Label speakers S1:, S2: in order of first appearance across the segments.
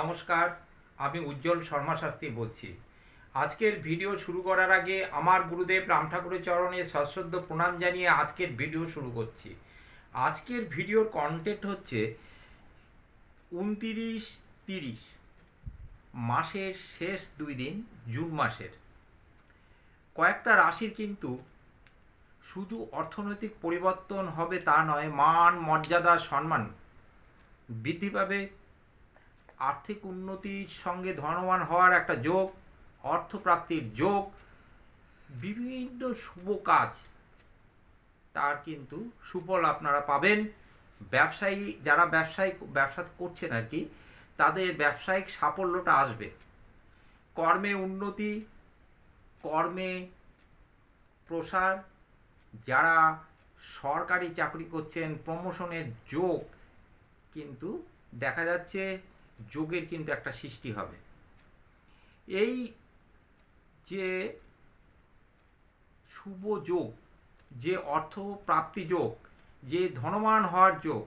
S1: নমস্কার, আমি উজ্জ্বল শর্মা শাস্ত্রী বলছি। আজকের ভিডিও শুরু করার আগে আমার গুরুদেব রাম ঠাকুরের চরণে সশ্রদ্ধ প্রণাম জানিয়ে আজকের ভিডিও শুরু করছি। আজকের ভিডিওর কন্টেন্ট হচ্ছে 29-30 মাসের শেষ 2 দিন, জুন মাসের কয়েকটা রাশির কিন্তু শুধু অর্থনৈতিক পরিবর্তন হবে তা নয়, মান মর্যাদা সম্মান বৃদ্ধি পাবে, আর্থিক উন্নতির সঙ্গে ধনবান হওয়ার একটা যোগ, অর্থপ্রাপ্তির যোগ, বিভিন্ন শুভ কাজ তার কিন্তু সুফল আপনারা পাবেন। ব্যবসায়ী যারা ব্যবসা করছেন আর কি, তাদের ব্যবসায়িক সাফল্যটা আসবে। কর্মে উন্নতি, কর্মে প্রসার, যারা সরকারি চাকরি করছেন প্রমোশনের যোগ কিন্তু দেখা যাচ্ছে, যোগের কিন্তু একটা সৃষ্টি হবে। এই যে শুভ যোগ, যে অর্থ প্রাপ্তি যোগ, যে ধনবান হওয়ার যোগ,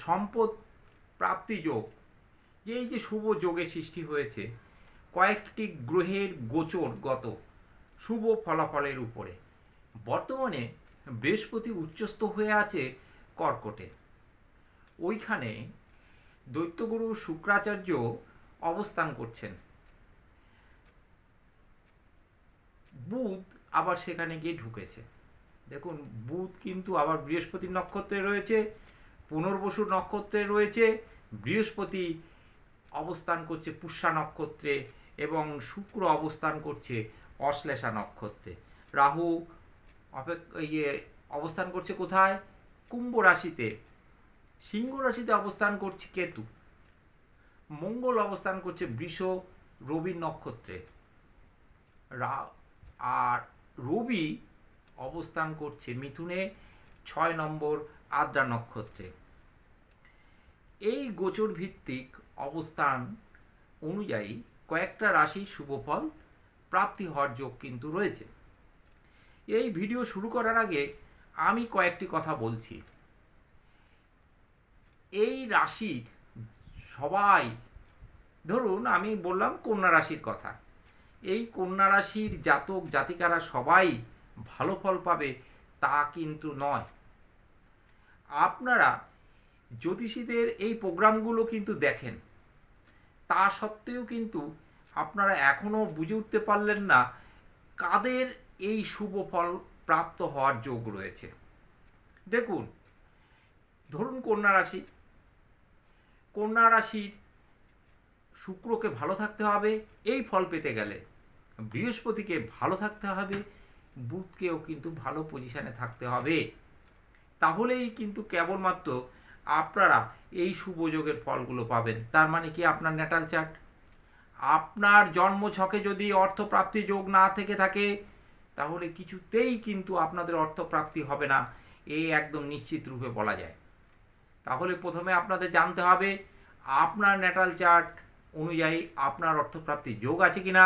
S1: সম্পদ প্রাপ্তি যোগ, যে এই যে শুভ যোগের সৃষ্টি হয়েছে কয়েকটি গ্রহের গোচরগত শুভ ফলাফলের উপরে। বর্তমানে বৃহস্পতি উচ্চস্থ হয়ে আছে কর্কটে, ওইখানে দৈত্যগুরু শুক্রাচার্য অবস্থান করছেন। বুধ আবার সেখানে গিয়ে ঢুকেছে। দেখুন, বুধ কিন্তু আবার বৃহস্পতির নক্ষত্রে রয়েছে, পুনর্বসুর নক্ষত্রে রয়েছে, বৃহস্পতি অবস্থান করছে পুষ্যা নক্ষত্রে এবং শুক্র অবস্থান করছে অশ্লেষা নক্ষত্রে। রাহু অবস্থান করছে কোথায়? কুম্ভ রাশিতে। সিংহ রাশিতে অবস্থান করছে কেতু। মঙ্গল অবস্থান করছে বৃষ রবির নক্ষত্রে। আর রবি অবস্থান করছে মিথুনে 6 নম্বর আদ্রা নক্ষত্রে। এই গোচর ভিত্তিক অবস্থান অনুযায়ী কয়েকটা রাশির শুভফল প্রাপ্তি হওয়ার যোগ কিন্তু রয়েছে। এই ভিডিও শুরু করার আগে আমি কয়েকটি কথা বলছি। এই রাশির সবাই, ধরুন আমি বললাম কন্যা রাশির কথা, এই কন্যা রাশির জাতক জাতিকারা সবাই ভালো ফল পাবে তা কিন্তু নয়। আপনারা জ্যোতিষীদের এই প্রোগ্রামগুলো কিন্তু দেখেন, তা সত্ত্বেও কিন্তু আপনারা এখনও বুঝে উঠতে পারলেন না কাদের এই শুভ ফল প্রাপ্ত হওয়ার যোগ রয়েছে। দেখুন, ধরুন কন্যা রাশির শুক্রকে ভালো থাকতে হবে এই ফল পেতে গেলে, বৃহস্পতিকে ভালো থাকতে হবে, বুধকেও কিন্তু ভালো পজিশনে থাকতে হবে। তাহলেই কিন্তু কেবলমাত্র আপনারা এই শুভযোগের ফলগুলো পাবেন। তার মানে কি, আপনার ন্যাটাল চার্ট, আপনার জন্ম ছকে যদি অর্থপ্রাপ্তি যোগ না থেকে থাকে, তাহলে কিছুতেই কিন্তু আপনাদের অর্থপ্রাপ্তি হবে না, এই একদম নিশ্চিত রূপে বলা যায়। তাহলে প্রথমে আপনাদের জানতে হবে আপনার ন্যাটাল চার্ট অনুযায়ী আপনার অর্থপ্রাপ্তির যোগ আছে কিনা,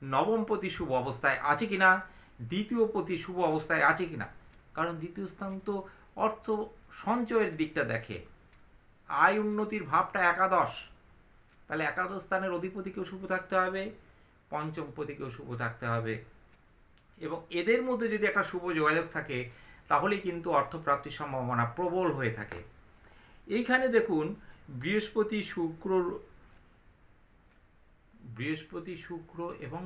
S1: নবমপতি শুভ অবস্থায় আছে কিনা, দ্বিতীয়পতি শুভ অবস্থায় আছে কিনা। কারণ দ্বিতীয় স্থান তো অর্থ সঞ্চয়ের দিকটা দেখে, আয় উন্নতির ভাবটা একাদশ, তাহলে একাদশ স্থানের অধিপতিকেও শুভ থাকতে হবে, পঞ্চমপতিকেও শুভ থাকতে হবে, এবং এদের মধ্যে যদি একটা শুভ যোগাযোগ থাকে তাহলেই কিন্তু অর্থপ্রাপ্তির সম্ভাবনা প্রবল হয়ে থাকে। এইখানে দেখুন, বৃহস্পতি শুক্র এবং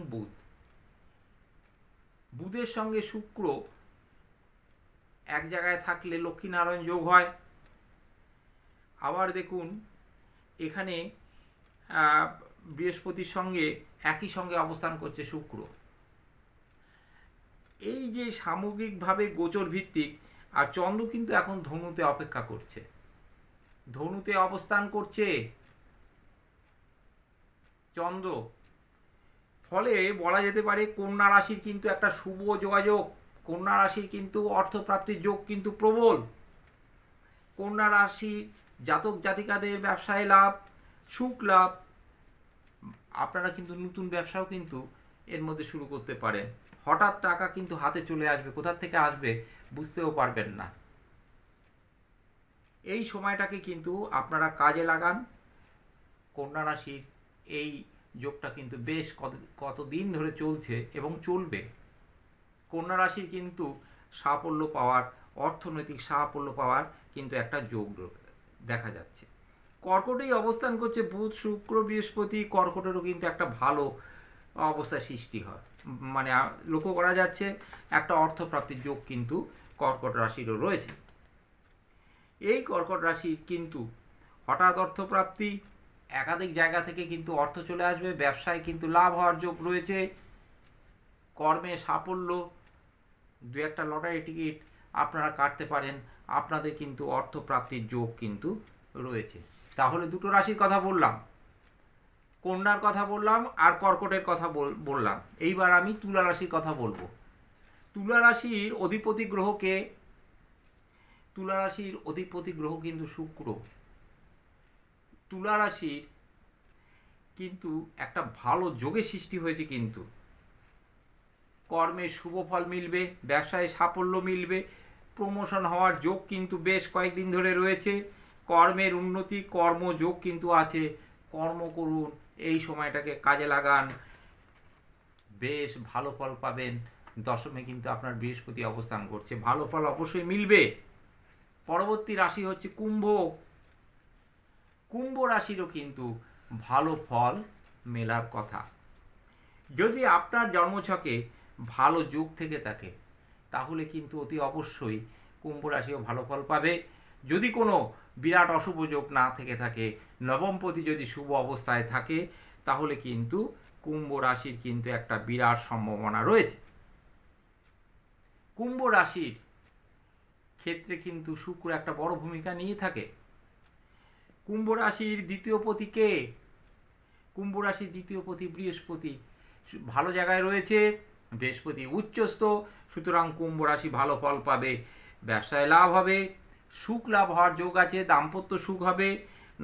S1: বুধের সঙ্গে শুক্র এক জায়গায় থাকলে লক্ষ্মীনারায়ণ যোগ হয়। আবার দেখুন, এখানে বৃহস্পতির সঙ্গে একই সঙ্গে অবস্থান করছে শুক্র। এই যে সামগ্রিকভাবে গোচর ভিত্তিক, আর চন্দ্র কিন্তু এখন ধনুতে অপেক্ষা করছে, ধনুতে অবস্থান করছে চন্দ্র। ফলে বলা যেতে পারে কন্যা রাশির কিন্তু একটা শুভ যোগাযোগ, কন্যা রাশির কিন্তু অর্থপ্রাপ্তির যোগ কিন্তু প্রবল। কন্যা রাশির জাতক জাতিকাদের ব্যবসায় লাভ, সুখ লাভ, আপনারা কিন্তু নতুন ব্যবসাও কিন্তু এর মধ্যে শুরু করতে পারেন। হঠাৎ টাকা কিন্তু হাতে চলে আসবে, কোথা থেকে আসবে বুঝতেও পারবেন না। এই সময়টাকে কিন্তু আপনারা কাজে লাগান। কন্যা রাশির এই যোগটা কিন্তু বেশ কতদিন ধরে চলছে এবং চলবে। কন্যা রাশির কিন্তু সাফল্য পাওয়ার, অর্থনৈতিক সাফল্য পাওয়ার কিন্তু একটা যোগ দেখা যাচ্ছে। কর্কটেই অবস্থান করছে বুধ, শুক্র, বৃহস্পতি। কর্কটেরও কিন্তু একটা ভালো অবস্থা সৃষ্টি হয়, মানে লক্ষ্য করা যাচ্ছে একটা অর্থপ্রাপ্তির যোগ কিন্তু কর্কট রাশিরও রয়েছে। এই কর্কট রাশির কিন্তু হঠাৎ অর্থপ্রাপ্তি, একাধিক জায়গা থেকে কিন্তু অর্থ চলে আসবে, ব্যবসায় কিন্তু লাভ হওয়ার যোগ রয়েছে, কর্মে সাফল্য, দু একটা লটারি টিকিট আপনারা কাটতে পারেন, আপনাদের কিন্তু অর্থপ্রাপ্তির যোগ কিন্তু রয়েছে। তাহলে দুটো রাশির কথা বললাম, কন্যার কথা বললাম আর কর্কটের কথা বললাম। এইবার আমি তুলা রাশির কথা বলবো। তুলা রাশির অধিপতি গ্রহকে, তুলা রাশির অধিপতি গ্রহ কিন্তু শুক্র। তুলা রাশির কিন্তু একটা ভালো যোগের সৃষ্টি হয়েছে, কিন্তু কর্মে শুভ ফল মিলবে, ব্যবসায় সাফল্য মিলবে, প্রমোশন হওয়ার যোগ কিন্তু বেশ কয়েকদিন ধরে রয়েছে, কর্মের উন্নতি, কর্মযোগ কিন্তু আছে। কর্ম করুন, এই সময়টাকে কাজে লাগান, বেশ ভালো ফল পাবেন। দশমে কিন্তু আপনার বৃহস্পতি অবস্থান করছে, ভালো ফল অবশ্যই মিলবে। পরবর্তী রাশি হচ্ছে কুম্ভ। কুম্ভ রাশিরও কিন্তু ভালো ফল মেলার কথা। যদি আপনার জন্মছকে ভালো যোগ থেকে থাকে তাহলে কিন্তু অতি অবশ্যই কুম্ভ রাশিও ভালো ফল পাবে। যদি কোনো বিরাট অশুভ যোগ না থেকে থাকে, নবমপতি যদি শুভ অবস্থায় থাকে, তাহলে কিন্তু কুম্ভ রাশির কিন্তু একটা বিরাট সম্ভাবনা রয়েছে। কুম্ভ রাশির ক্ষেত্রে কিন্তু শুক্র একটা বড় ভূমিকা নিয়ে থাকে। কুম্ভ রাশির দ্বিতীয় পতি কে? কুম্ভ রাশির দ্বিতীয় পতি বৃহস্পতি, ভালো জায়গায় রয়েছে, বৃহস্পতি উচ্চস্থ, সুতরাং কুম্ভ রাশি ভালো ফল পাবে, ব্যবসায় লাভ হবে, সুখ লাভ হওয়ার যোগ আছে, দাম্পত্য সুখ হবে,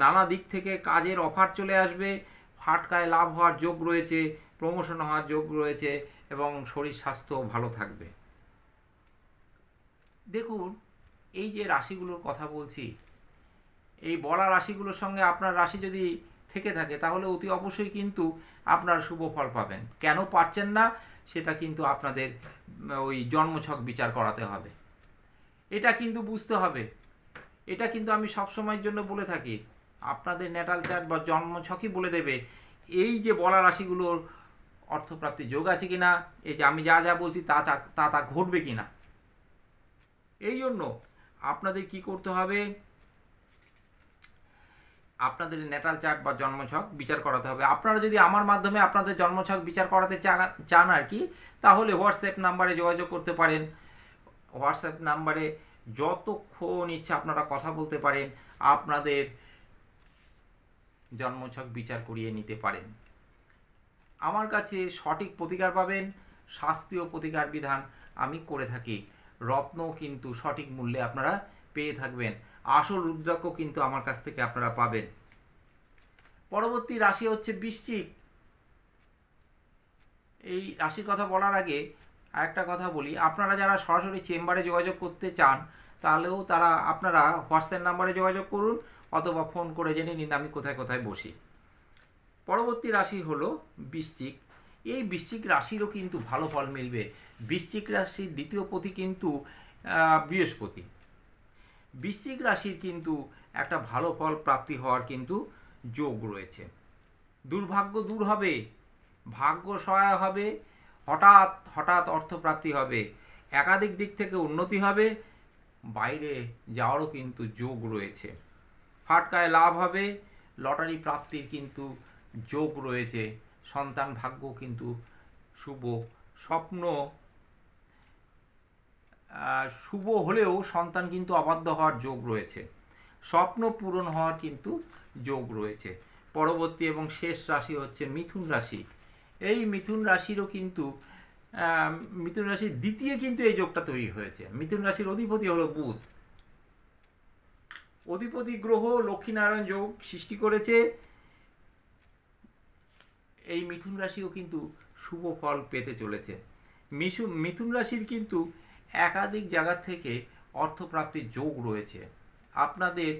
S1: নানা দিক থেকে কাজের অফার চলে আসবে, ফাটকায় লাভ হওয়ার যোগ রয়েছে, প্রমোশন হওয়ার যোগ রয়েছে এবং শরীর স্বাস্থ্য ভালো থাকবে। দেখুন, এই যে রাশিগুলোর কথা বলছি, এই বলা রাশিগুলোর সঙ্গে আপনার রাশি যদি থেকে থাকে তাহলে অতি অবশ্যই কিন্তু আপনার শুভ ফল পাবেন। কেন পাচ্ছেন না সেটা কিন্তু আপনাদের ওই জন্মছক বিচার করাতে হবে, এটা কিন্তু বুঝতে হবে। এটা কিন্তু আমি সবসময়ের জন্য বলে থাকি, আপনাদের ন্যাটাল চার্ট বা জন্মছকই বলে দেবে এই যে বলা রাশিগুলোর অর্থপ্রাপ্তির যোগ আছে কিনা, এই যে আমি যা যা বলছি তা তা তা ঘটবে কিনা। এই জন্য আপনাদের কি করতে হবে, আপনাদের ন্যাটাল চার্ট বা জন্মছক বিচার করাতে হবে। আপনারা যদি আমার মাধ্যমে আপনাদের জন্মছক বিচার করাতে চান আর কি, তাহলে হোয়াটসঅ্যাপ নাম্বারে যোগাযোগ করতে পারেন। হোয়াটসঅ্যাপ নাম্বারে যতক্ষণ ইচ্ছা আপনারা কথা বলতে পারেন, আপনাদের জন্মছক বিচার করিয়ে নিতে পারেন। আমার কাছে সঠিক প্রতিকার পাবেন, শাস্ত্রীয় প্রতিকার বিধান আমি করে থাকি, রত্ন কিন্তু সঠিক মূল্যে আপনারা পেয়ে থাকবেন, আসল রুদ্রাক্ষ কিন্তু আমার কাছ থেকে আপনারা পাবেন। পরবর্তী রাশি হচ্ছে বৃশ্চিক। এই রাশির কথা বলার আগে আরেকটা কথা বলি, আপনারা যারা সরাসরি চেম্বারে যোগাযোগ করতে চান তাহলেও আপনারা হোয়াটসঅ্যাপ নাম্বারে যোগাযোগ করুন অথবা ফোন করে জেনে নিন আমি কোথায় কোথায় বসি। পরবর্তী রাশি হলো বৃশ্চিক। এই বৃশ্চিক রাশিরও কিন্তু ভালো ফল মিলবে। বৃশ্চিক রাশির দ্বিতীয় পতি কিন্তু বৃহস্পতি। বৃশ্চিক রাশির কিন্তু একটা ভালো ফল প্রাপ্তি হওয়ার কিন্তু যোগ রয়েছে, দুর্ভাগ্য দূর হবে, ভাগ্য সহায় হবে, হঠাৎ হঠাৎ অর্থপ্রাপ্তি হবে, একাধিক দিক থেকে উন্নতি হবে, বাইরে যাওয়ারও কিন্তু যোগ রয়েছে, ফাটকায় লাভ হবে, লটারি প্রাপ্তির কিন্তু যোগ রয়েছে, সন্তান ভাগ্য কিন্তু শুভ, স্বপ্ন শুভ হলেও সন্তান কিন্তু অবাধ্য হওয়ার যোগ রয়েছে, স্বপ্ন পূরণ হওয়ার কিন্তু যোগ রয়েছে। পরবর্তী এবং শেষ রাশি হচ্ছে মিথুন রাশি। এই মিথুন রাশিরও কিন্তু মিথুন রাশির দ্বিতীয় কিন্তু এই যোগটা তৈরি হয়েছে। মিথুন রাশির অধিপতি হলো বুধ, অধিপতি গ্রহ লক্ষ্মীনারায়ণ যোগ সৃষ্টি করেছে। এই মিথুন রাশিও কিন্তু শুভ ফল পেতে চলেছে। মিথুন রাশির কিন্তু একাধিক জায়গা থেকে অর্থপ্রাপ্তির যোগ রয়েছে, আপনাদের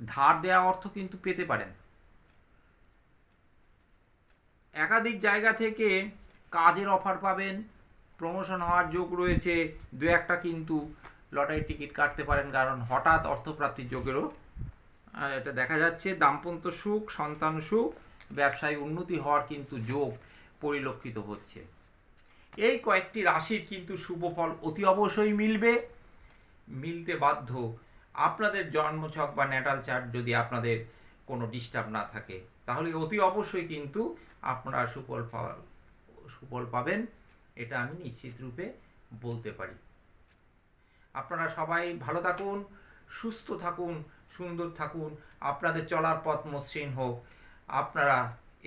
S1: ধার দেওয়া অর্থ কিন্তু পেতে পারেন। একাধিক জায়গা থেকে কাজের অফার পাবেন, প্রমোশন হওয়ার যোগ রয়েছে। দু একটা কিন্তু লটারির টিকিট কাটতে পারেন, কারণ হঠাৎ অর্থপ্রাপ্তির যোগেরও এটা দেখা যাচ্ছে। দাম্পত্য সুখ, সন্তান সুখ, ব্যবসায় উন্নতি হওয়ার কিন্তু যোগ পরিলক্ষিত হচ্ছে। এই কয়েকটি রাশির কিন্তু শুভ ফল অতি অবশ্যই মিলতে বাধ্য। আপনাদের জন্মছক বা ন্যাটাল চার্ট যদি আপনাদের কোনো ডিস্টার্ব না থাকে, তাহলে অতি অবশ্যই কিন্তু আপনারা সুফল পাবেন, এটা আমি নিশ্চিত রূপে বলতে পারি। আপনারা সবাই ভালো থাকুন, সুস্থ থাকুন, সুন্দর থাকুন, আপনাদের চলার পথ মসৃণ হোক। আপনারা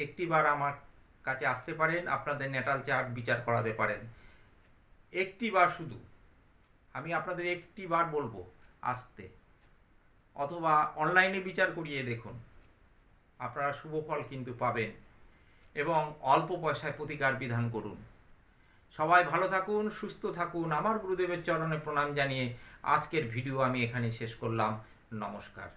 S1: একটিবার আমার কাছে আসতে পারেন, আপনাদের ন্যাটাল চার্ট বিচার করাতে পারেন। একটিবার শুধু, আমি আপনাদের একটিবার বলবো আসতে, অথবা অনলাইনে বিচার করিয়ে দেখুন, আপনারা শুভ ফল কিন্তু পাবেন। এবং অল্প পয়সায় প্রতিকার বিধান করুন। সবাই ভালো থাকুন, সুস্থ থাকুন। আমার গুরুদেবের চরণে প্রণাম জানিয়ে আজকের ভিডিও আমি এখানে শেষ করলাম। নমস্কার।